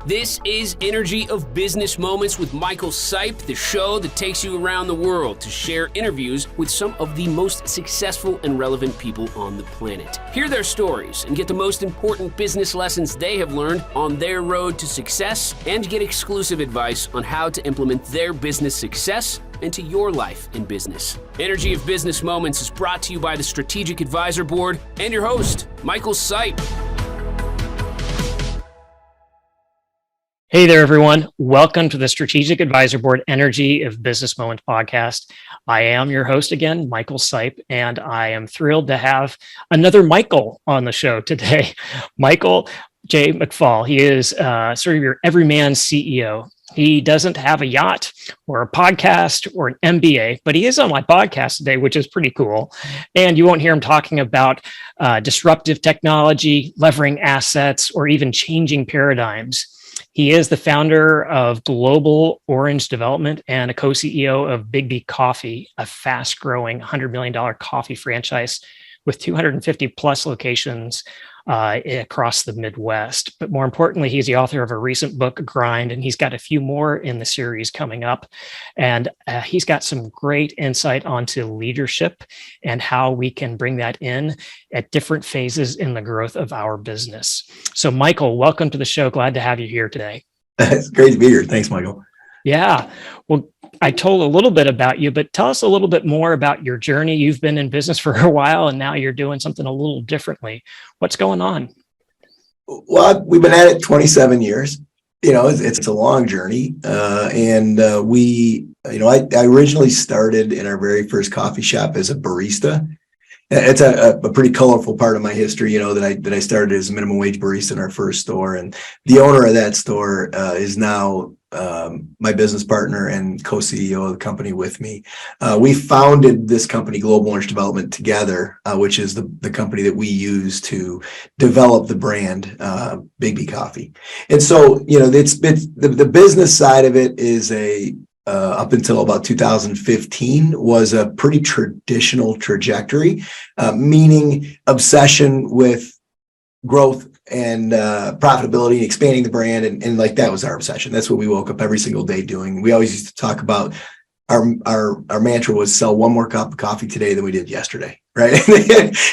This is Energy of Business Moments with Michael Sipe, the show that takes you around the world to share interviews with some of the most successful and relevant people on the planet. Hear their stories and get the most important business lessons they have learned on their road to success, and get exclusive advice on how to implement their business success into your life and business. Energy of Business Moments is brought to you by the Strategic Advisor Board and your host, Michael Sipe. Hey there, everyone. Welcome to the Strategic Advisor Board Energy of Business Moment podcast. I am your host again, Michael Sipe, and I am thrilled to have another Michael on the show today. Michael J. McFall. He is sort of your everyman CEO. He doesn't have a yacht or a podcast or an MBA, but he is on my podcast today, which is pretty cool. And you won't hear him talking about disruptive technology, levering assets, or even changing paradigms. He is the founder of Global Orange Development and a co-CEO of BIGGBY COFFEE, a fast-growing $100 million coffee franchise with 250 plus locations across the Midwest. But more importantly, he's the author of a recent book, Grind, and he's got a few more in the series coming up. And he's got some great insight onto leadership and how we can bring that in at different phases in the growth of our business. So, Michael, welcome to the show. Glad to have you here today. It's great to be here. Thanks, Michael. Yeah. Well, I told a little bit about you, but tell us a little bit more about your journey. You've been in business for a while, and now you're doing something a little differently. What's going on? Well, we've been at it 27 years. You know, it's a long journey. I originally started in our very first coffee shop as a barista. It's a pretty colorful part of my history, that I started as a minimum wage barista in our first store. And the owner of that store is now my business partner and co-CEO of the company with me. We founded this company, Global Orange Development, together, which is the company that we use to develop the brand BIGGBY Coffee. And so, it's the business side of it is up until about 2015 was a pretty traditional trajectory, meaning obsession with growth and profitability and expanding the brand. And like, that was our obsession. That's what we woke up every single day doing. We always used to talk about our mantra was sell one more cup of coffee today than we did yesterday. Right.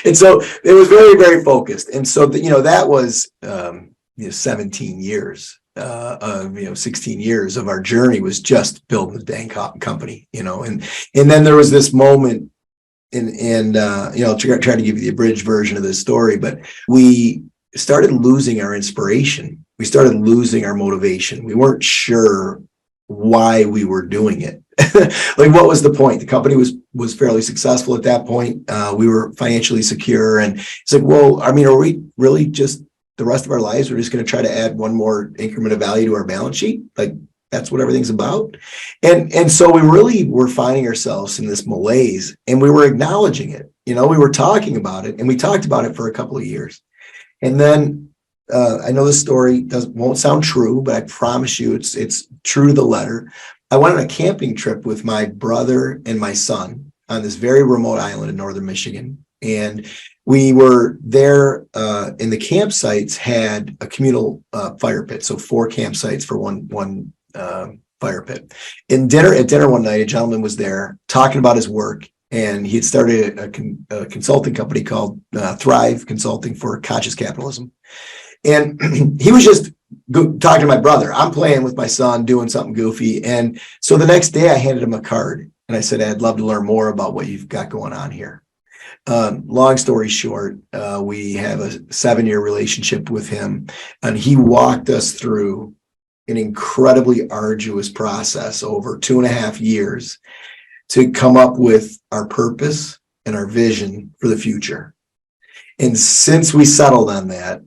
And so it was very, very focused. And so, that was 17 years. 16 years of our journey was just building the dang company, and then there was this moment I'll try to give you the abridged version of this story, but we started losing our inspiration. We started losing our motivation. We weren't sure why we were doing it. Like, what was the point? The company was fairly successful at that point. We were financially secure, and it's like, well, are we really just the rest of our lives, we're just going to try to add one more increment of value to our balance sheet? Like, that's what everything's about. And so we really were finding ourselves in this malaise, and we were acknowledging it. We were talking about it, and we talked about it for a couple of years. And then I know this story won't sound true, but I promise you it's true to the letter. I went on a camping trip with my brother and my son on this very remote island in northern Michigan. And we were there, and the campsites had a communal fire pit, so 4 campsites for one fire pit. At dinner one night, a gentleman was there talking about his work, and he had started a consulting company called Thrive Consulting for Conscious Capitalism. And he was just talking to my brother. I'm playing with my son, doing something goofy. And so the next day, I handed him a card, and I said, I'd love to learn more about what you've got going on here. Long story short, we have a 7-year relationship with him, and he walked us through an incredibly arduous process over 2.5 years to come up with our purpose and our vision for the future. And since we settled on that,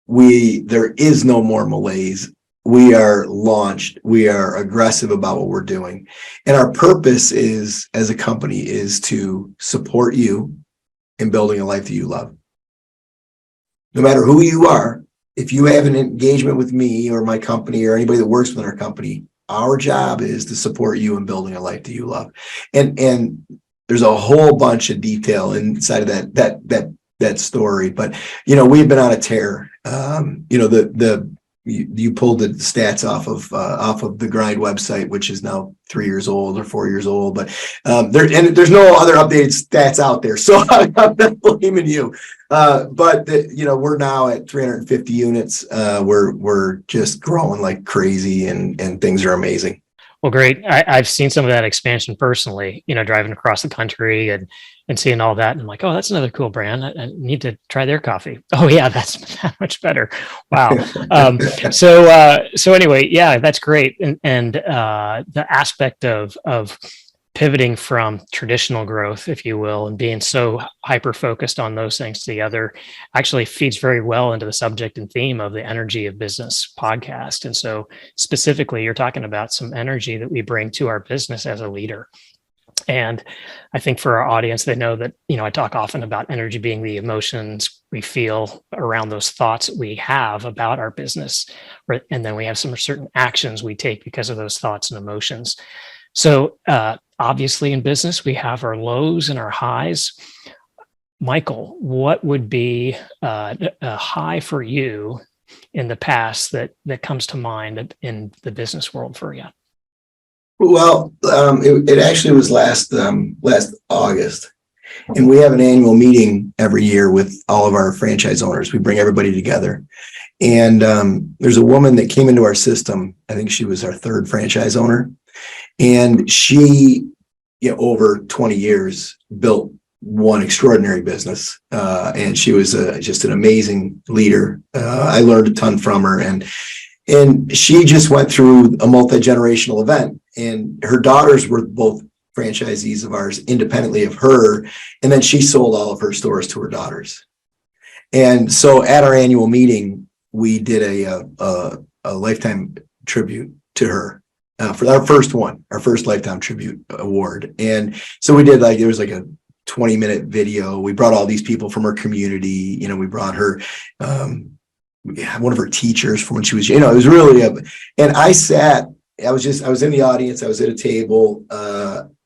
there is no more malaise. We are launched. We are aggressive about what we're doing. And our purpose is, as a company, is to support you in building a life that you love. No matter who you are, if you have an engagement with me or my company or anybody that works within our company, our job is to support you in building a life that you love. And there's a whole bunch of detail inside of that story. But, we've been on a tear. you pulled the stats off of the Grind website, which is now 3 years old or 4 years old, but there's no other updated stats out there, so I'm not blaming you. But we're now at 350 units. We're just growing like crazy, and things are amazing. Well, great. I've seen some of that expansion personally, driving across the country and seeing all that. And I'm like, oh, that's another cool brand. I need to try their coffee. Oh yeah, that's that much better. Wow. So anyway, yeah, that's great. And the aspect of pivoting from traditional growth, if you will, and being so hyper focused on those things together actually feeds very well into the subject and theme of the Energy of Business podcast. And so specifically, you're talking about some energy that we bring to our business as a leader. And I think for our audience, they know that, I talk often about energy being the emotions we feel around those thoughts we have about our business. And then we have some certain actions we take because of those thoughts and emotions. So obviously in business, we have our lows and our highs. Michael, what would be a high for you in the past that comes to mind in the business world for you? Well, it actually was last August, and we have an annual meeting every year with all of our franchise owners. We bring everybody together, and there's a woman that came into our system. I think she was our third franchise owner, and she, over 20 years, built one extraordinary business, and she was just an amazing leader. I learned a ton from her, and she just went through a multi-generational event, and her daughters were both franchisees of ours independently of her. And then she sold all of her stores to her daughters. And so at our annual meeting, we did a lifetime tribute to her for our first lifetime tribute award. And so we did there was a 20-minute video. We brought all these people from her community. We brought her, one of her teachers from when she was, it was really and I was in the audience, I was at a table,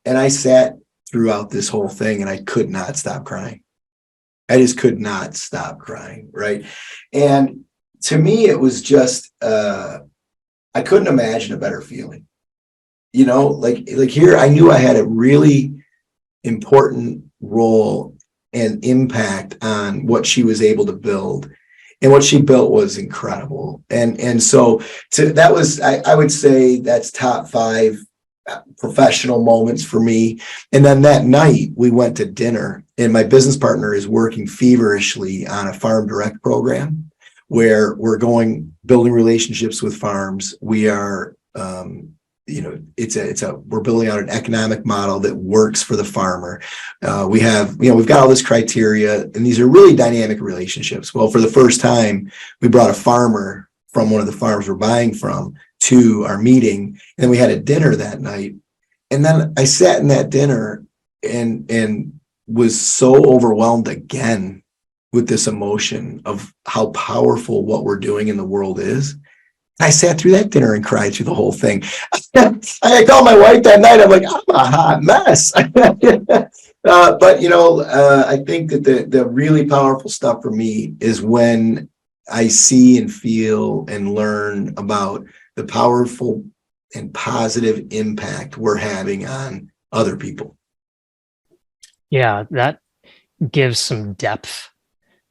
and I sat throughout this whole thing, and I could not stop crying. I just could not stop crying. Right. And to me, it was just, I couldn't imagine a better feeling, like here, I knew I had a really important role and impact on what she was able to build. And what she built was incredible. And so that was, I would say that's top 5 professional moments for me. And then that night we went to dinner, and my business partner is working feverishly on a farm direct program where we're building relationships with farms. We are, we're building out an economic model that works for the farmer. We've got all this criteria, and these are really dynamic relationships. Well, for the first time, we brought a farmer from one of the farms we're buying from to our meeting, and then we had a dinner that night. And then I sat in that dinner and was so overwhelmed again with this emotion of how powerful what we're doing in the world is. I sat through that dinner and cried through the whole thing. I called my wife that night. I'm like, I'm a hot mess. But I think that the really powerful stuff for me is when I see and feel and learn about the powerful and positive impact we're having on other people. Yeah, that gives some depth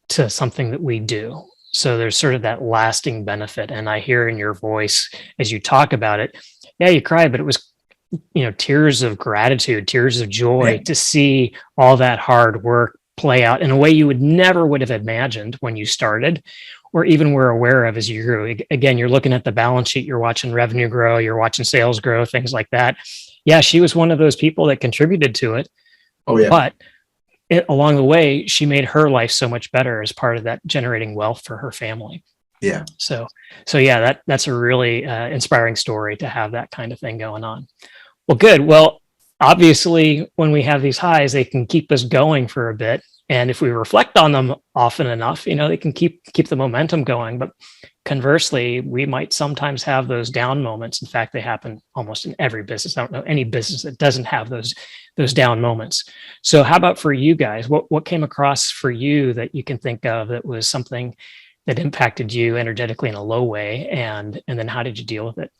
to something that we do. So there's sort of that lasting benefit. And I hear in your voice as you talk about it, yeah, you cried, but it was, tears of gratitude, tears of joy to see all that hard work play out in a way you would have imagined when you started, or even were aware of as you grew. Again, you're looking at the balance sheet, you're watching revenue grow, you're watching sales grow, things like that. Yeah, she was one of those people that contributed to it. Oh yeah. But along the way, she made her life so much better as part of that generating wealth for her family. Yeah. So yeah, that's a really inspiring story to have that kind of thing going on. Well, good. Well, obviously, when we have these highs, they can keep us going for a bit. And if we reflect on them often enough, they can keep the momentum going. But conversely, we might sometimes have those down moments. In fact, they happen almost in every business. I don't know any business that doesn't have those down moments. So how about for you guys? What came across for you that you can think of that was something that impacted you energetically in a low way, and then how did you deal with it?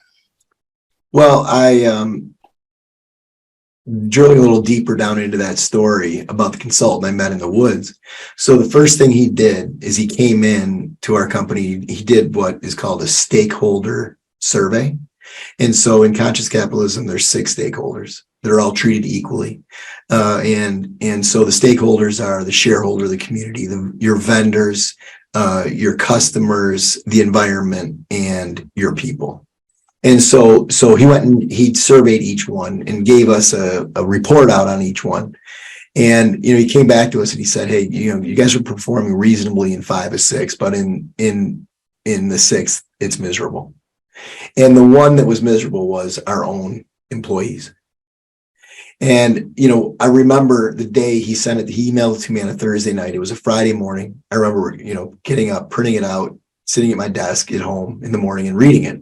Well, I drilling a little deeper down into that story about the consultant I met in the woods. So the first thing he did is he came in to our company. He did what is called a stakeholder survey. And so in conscious capitalism, there's 6 stakeholders. They're all treated equally. And so the stakeholders are the shareholder, the community, your vendors, your customers, the environment, and your people. And so he went and he surveyed each one and gave us a report out on each one. And, he came back to us and he said, hey, you guys are performing reasonably in 5 of 6, but in the 6th, it's miserable. And the one that was miserable was our own employees. And, I remember the day he sent it, he emailed it to me on a Thursday night. It was a Friday morning. I remember, getting up, printing it out, sitting at my desk at home in the morning and reading it.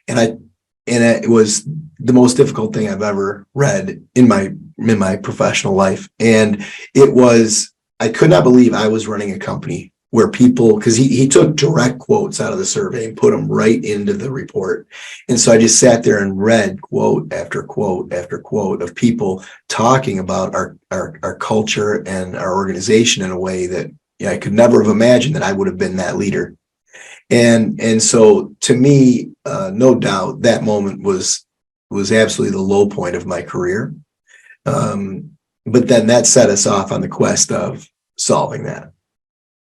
And it was the most difficult thing I've ever read in my professional life. And I could not believe I was running a company where people, because he took direct quotes out of the survey and put them right into the report. And so I just sat there and read quote after quote after quote of people talking about our culture and our organization in a way that I could never have imagined that I would have been that leader. And so to me, no doubt that moment was absolutely the low point of my career. But then that set us off on the quest of solving that,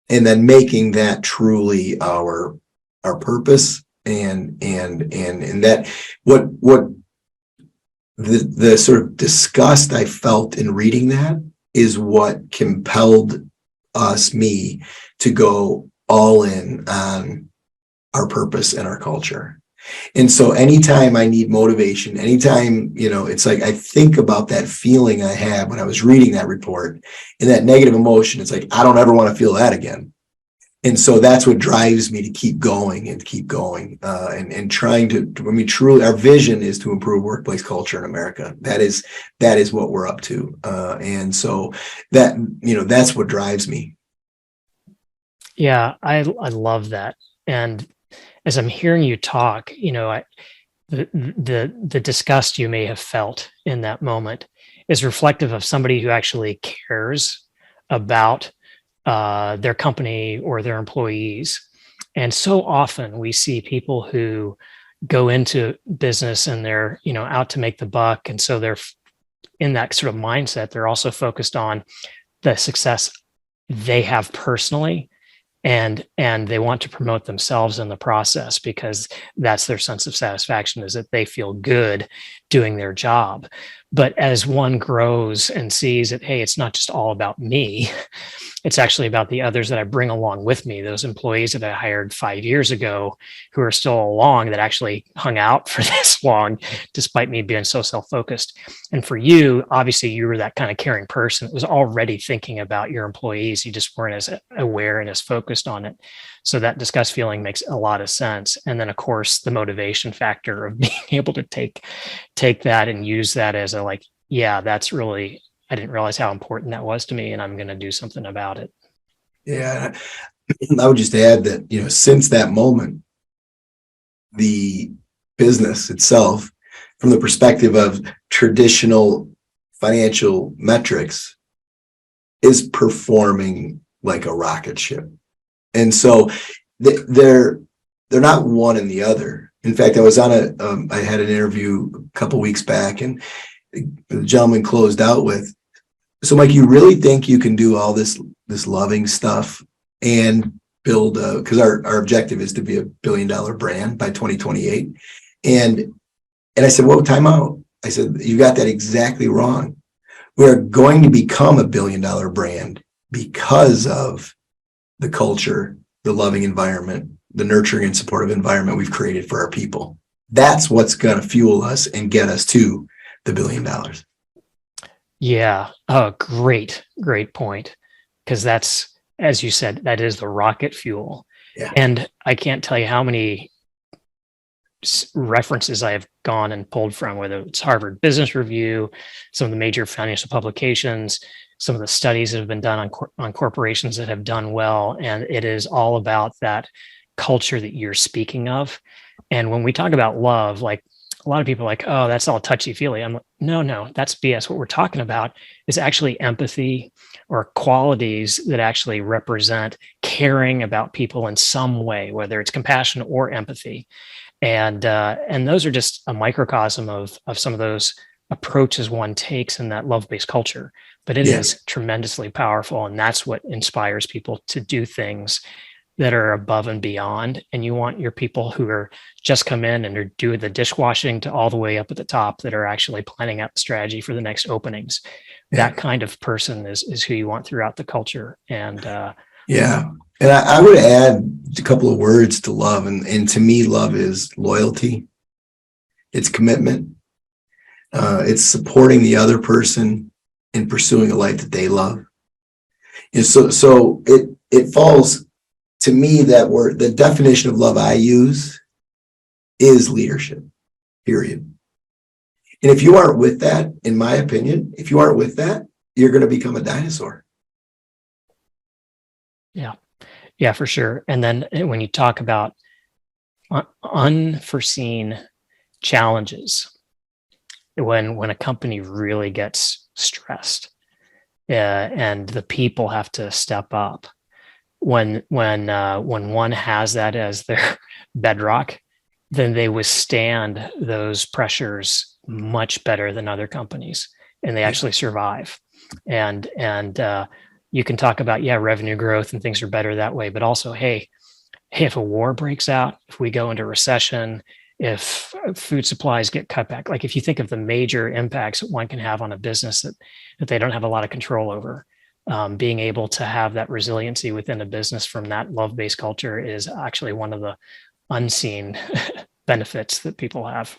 and then making that truly our purpose, and that what the sort of disgust I felt in reading that is what compelled me to go all in on our purpose and our culture. And so anytime I need motivation, anytime, it's like I think about that feeling I had when I was reading that report and that negative emotion, it's like, I don't ever want to feel that again. And so that's what drives me to keep going and trying to, truly, our vision is to improve workplace culture in America. That is what we're up to. And so that's what drives me. Yeah, I love that. And as I'm hearing you talk, the disgust you may have felt in that moment is reflective of somebody who actually cares about their company or their employees. And so often we see people who go into business and they're, out to make the buck. And so they're in that sort of mindset. They're also focused on the success they have personally, and they want to promote themselves in the process because that's their sense of satisfaction, is that they feel good doing their job. But as one grows and sees that, hey, it's not just all about me, it's actually about the others that I bring along with me, those employees that I hired 5 years ago who are still along, that actually hung out for this long, despite me being so self-focused. And for you, obviously, you were that kind of caring person that was already thinking about your employees. You just weren't as aware and as focused on it. So that disgust feeling makes a lot of sense. And then, of course, the motivation factor of being able to take that and use that as a, like, yeah, that's really, I didn't realize how important that was to me, and I'm going to do something about it. Yeah. I would just add that, since that moment, the business itself, from the perspective of traditional financial metrics, is performing like a rocket ship. And so they're not one and the other. In fact, I was on I had an interview a couple weeks back, and the gentleman closed out with, so Mike, you really think you can do all this loving stuff and build because our objective is to be $1 billion brand by 2028. And I said, well, time out. I said, you got that exactly wrong. We're going to become $1 billion brand because of the culture, the loving environment, the nurturing and supportive environment we've created for our people. That's what's going to fuel us and get us to the $1 billion. Yeah. Oh, great point. Because that's, as you said, that is the rocket fuel. Yeah. And I can't tell you how many references I have gone and pulled from, whether it's Harvard Business Review, some of the major financial publications, some of the studies that have been done on corporations that have done well. And it is all about that culture that you're speaking of. And when we talk about love, like a lot of people are like, oh, that's all touchy feely. I'm like, no, that's BS. What we're talking about is actually empathy or qualities that actually represent caring about people in some way, whether it's compassion or empathy. And those are just a microcosm of some of those approaches one takes in that love-based culture. But it is tremendously powerful. And that's what inspires people to do things that are above and beyond. And you want your people who are just come in and are doing the dishwashing to all the way up at the top that are actually planning out the strategy for the next openings. That kind of person is who you want throughout the culture. And and I would add a couple of words to love. And to me, love is loyalty. It's commitment. It's supporting the other person in pursuing a life that they love. And so it falls to me that the definition of love I use is leadership, period. And if you aren't with that, in my opinion, if you aren't with that, you're going to become a dinosaur. Yeah, for sure. And then when you talk about unforeseen challenges, when a company really gets stressed and the people have to step up, when one has that as their bedrock, then they withstand those pressures much better than other companies, and they actually survive. And you can talk about revenue growth and things are better that way, but also hey, if a war breaks out, if we go into recession, if food supplies get cut back, like if you think of the major impacts that one can have on a business that they don't have a lot of control over, being able to have that resiliency within a business from that love-based culture is actually one of the unseen benefits that people have.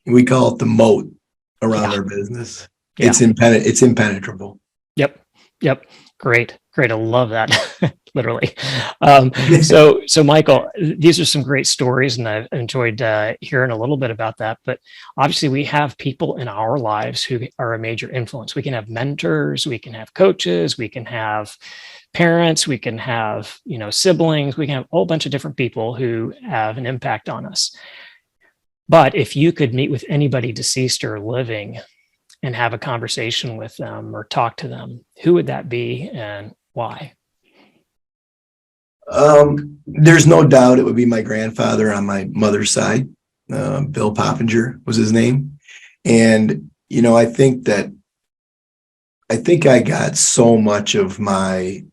We call it the moat around our business. It's impenetrable. Yep. Great. I love that. Literally. So Michael, these are some great stories, and I've enjoyed hearing a little bit about that. But obviously, we have people in our lives who are a major influence. We can have mentors, we can have coaches, we can have parents, we can have siblings, we can have a whole bunch of different people who have an impact on us. But if you could meet with anybody deceased or living and have a conversation with them or talk to them, who would that be and why? There's no doubt it would be my grandfather on my mother's side. Bill Poppinger was his name. And, I think I got so much of my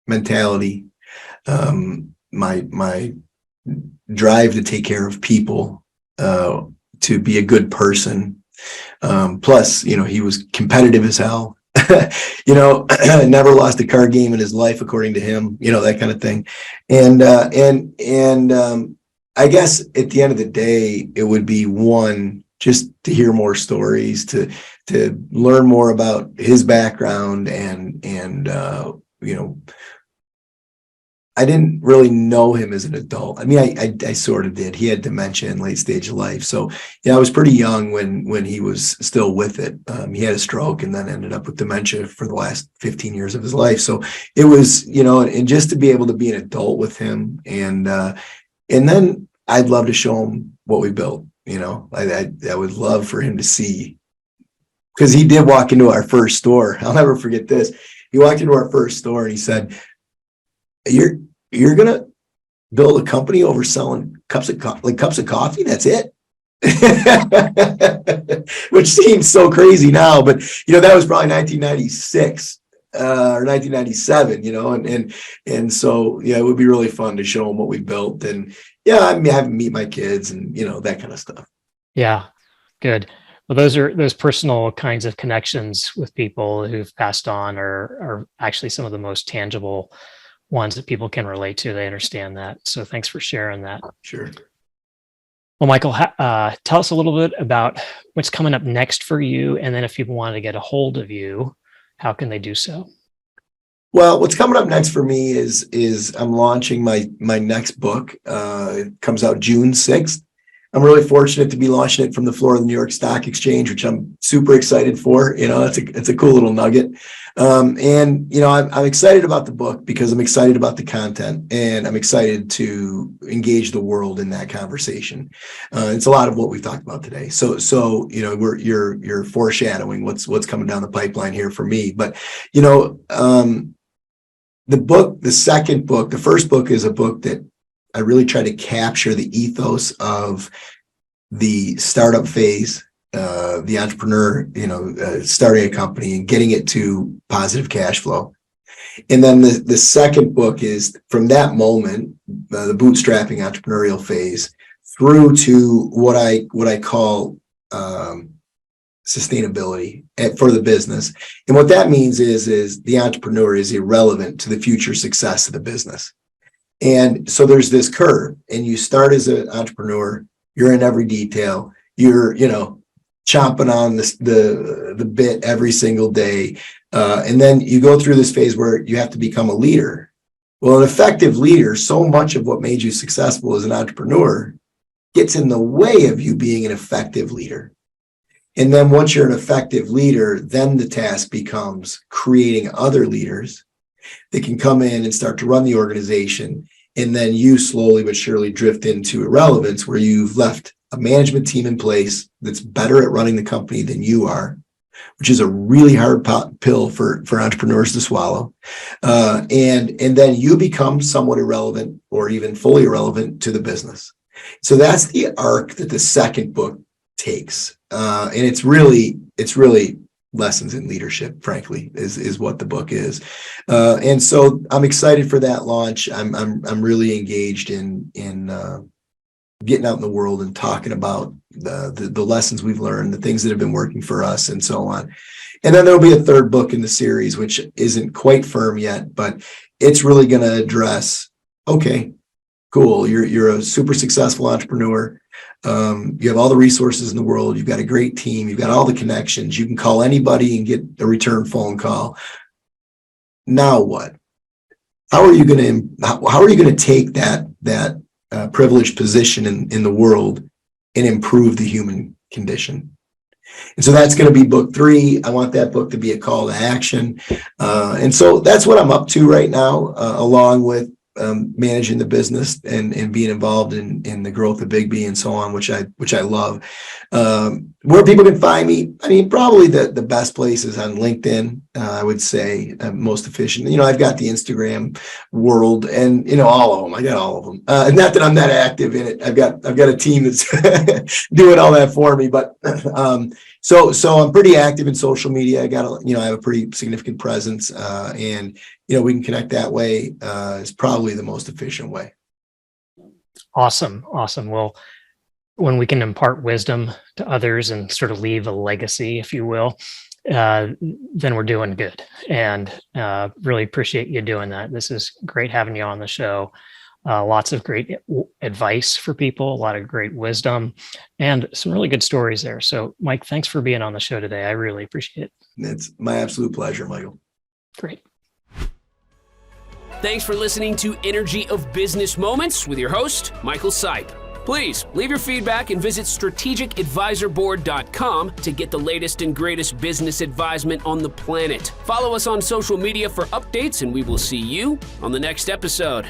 mentality, my drive to take care of people, to be a good person. Plus, he was competitive as hell. Never lost a card game in his life, according to him, that kind of thing. And I guess at the end of the day, it would be one, just to hear more stories, to learn more about his background and I didn't really know him as an adult. I mean, I sort of did. He had dementia in late stage of life. So, I was pretty young when he was still with it. He had a stroke and then ended up with dementia for the last 15 years of his life. So it was, and just to be able to be an adult with him. And then I'd love to show him what we built. I would love for him to see, because he did walk into our first store. I'll never forget this. He walked into our first store and he said, You're gonna build a company over selling cups of coffee? That's it. Which seems so crazy now, but that was probably 1996 or 1997. And so it would be really fun to show them what we built, and have him meet my kids and that kind of stuff. Yeah, good. Well, those personal kinds of connections with people who've passed on are actually some of the most tangible ones that people can relate to. They understand that. So thanks for sharing that. Sure. Well, Michael, tell us a little bit about what's coming up next for you. And then if people want to get a hold of you, how can they do so? Well, what's coming up next for me is I'm launching my next book. It comes out June 6th. I'm really fortunate to be launching it from the floor of the New York Stock Exchange, which I'm super excited for. It's a cool little nugget. And I'm excited about the book because I'm excited about the content, and I'm excited to engage the world in that conversation. It's a lot of what we've talked about today. So you're foreshadowing what's coming down the pipeline here for me. But the second book, the first book is a book that I really try to capture the ethos of the startup phase, the entrepreneur, starting a company and getting it to positive cash flow. And then the second book is from that moment, the bootstrapping entrepreneurial phase, through to what I call sustainability for the business. And what that means is the entrepreneur is irrelevant to the future success of the business. And so there's this curve, and you start as an entrepreneur, you're in every detail, you're, chomping on the bit every single day. And then you go through this phase where you have to become a leader. Well, an effective leader, so much of what made you successful as an entrepreneur gets in the way of you being an effective leader. And then once you're an effective leader, then the task becomes creating other leaders that can come in and start to run the organization. And then you slowly but surely drift into irrelevance, where you've left a management team in place that's better at running the company than you are, which is a really hard pill for entrepreneurs to swallow. And then you become somewhat irrelevant or even fully irrelevant to the business. So that's the arc that the second book takes. And it's really lessons in leadership, frankly, is what the book is. And so I'm excited for that launch. I'm really engaged in getting out in the world and talking about the lessons we've learned, the things that have been working for us, and so on. And then there'll be a third book in the series, which isn't quite firm yet, but it's really going to address, okay, cool, you're a super successful entrepreneur. You have all the resources in the world. You've got a great team. You've got all the connections. You can call anybody and get a return phone call. Now what? How are you going to take that privileged position in the world and improve the human condition? And so that's going to be book 3. I want that book to be a call to action. And so that's what I'm up to right now, along with managing the business and being involved in the growth of BIGGBY and so on, which I love. Where people can find me, I mean, probably the best place is on LinkedIn. I would say most efficient. I've got the Instagram world, and all of them. I got all of them. Not that I'm that active in it. I've got a team that's doing all that for me. But so I'm pretty active in social media. I have a pretty significant presence, and we can connect that way. Is probably the most efficient way. Awesome. Well, when we can impart wisdom to others and sort of leave a legacy, if you will, then we're doing good. And really appreciate you doing that. This is great having you on the show. Lots of great advice for people, a lot of great wisdom, and some really good stories there. So, Mike, thanks for being on the show today. I really appreciate it. It's my absolute pleasure, Michael. Great. Thanks for listening to Energy of Business Moments with your host, Michael Sipe. Please leave your feedback and visit strategicadvisorboard.com to get the latest and greatest business advisement on the planet. Follow us on social media for updates, and we will see you on the next episode.